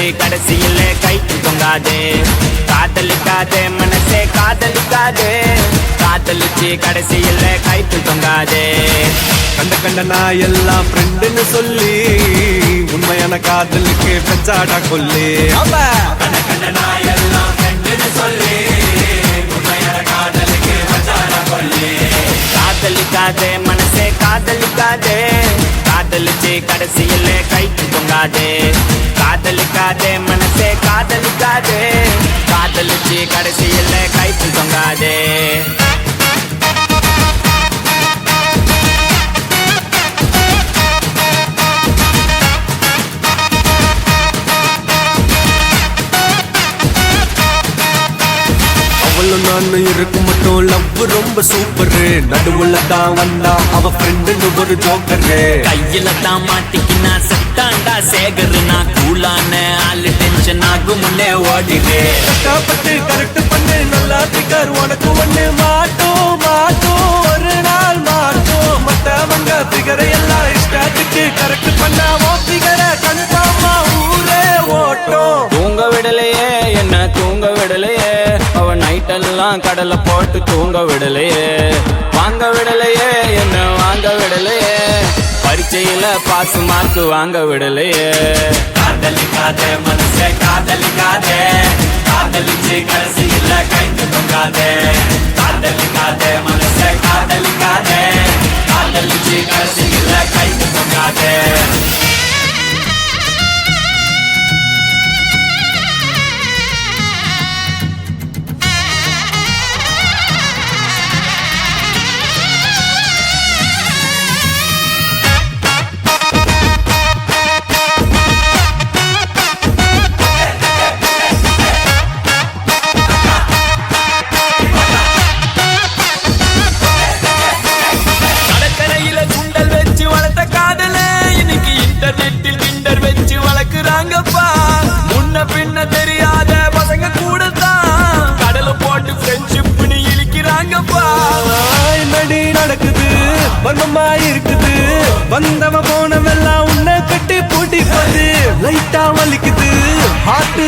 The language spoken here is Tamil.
காதலிச்சு கடைசியில கைக்கு தொங்காதே. காதலிக்காதே மனசே காதலிக்காதே, காதலிச்சு கடைசியில கைக்கு தொங்காதே. கண்ட கண்ட நான் எல்லாம் ஃப்ரெண்டுன்னு சொல்லி உண்மையான காதலுக்கு பெச்சாடா கொல்லி. கண்ட கண்ட நான் எல்லாம் ஃப்ரெண்டுன்னு சொல்லி உண்மையான காதலுக்கு பெச்சாடா கொல்லி. காதலிக்காதே மனசே காதலிக்காதே, காதலிச்சு கடைசியில கைக்கு தொங்காதே. காதலிக்காதே மனசே காதலிக்காதே, காதலிச்சு கடைசியில கைக்கு தொங்காதே. அவளும் நானும் இருக்கும் மட்டும் லவ் ரொம்ப சூப்பரு. நடுவுல தான் வந்தா அவ ஃப்ரெண்டுன்னு ஒரு ஜோக்கரு. கையில தான் மாட்டிக்கினா சட்டாண்டா சேகரு. நான் கூலான ஆளு டென்ஷன் ஆகும் முன்னே ஓடிடு. கஷ்டப்பட்டு கரெக்ட் பண்ணு நல்லா பிகர் உனக்கு ஒண்ணு மாட்டோம் மாட்டோம் ஒரு நாள் மாட்டோம். மத்தவங்க பிகரை எல்லாம் இஷ்டத்துக்கு கரெக்ட் பண்ணாமோ பிகரை கன்ஃபார்மா ஊரே ஓட்டும். தூங்க விடலையே என்ன தூங்க விடலையே, அவ நைட்டெல்லாம் கடலை போட்டு தூங்க விடலையே. வாங்க விடலையே என்ன வாங்க விடலையே, பரீட்சையில பாஸ் மார்க் வாங்க விடலையே. காதலிக்காதே மனசே காதலிக்காதே, காதலிச்சு கடைசியில கைக்கு தொங்காதே. காதலிக்காதே மனசே காதலிக்காதே, காதலிச்சு கடைசியில கைக்கு தொங்காதே. முன்ன பின்ன தெரியாத பசங்க கூட தான் கடல போட்டு ஃப்ரெண்ட்ஷிப்னு இழுக்கிறாங்கப்பா. என்னடி நடக்குது வர்மமா இருக்குது, வந்தவ போனவெல்லாம் உன்னை கட்டி பூட்டி போது லைட்டா வலிக்குது. ஹார்ட்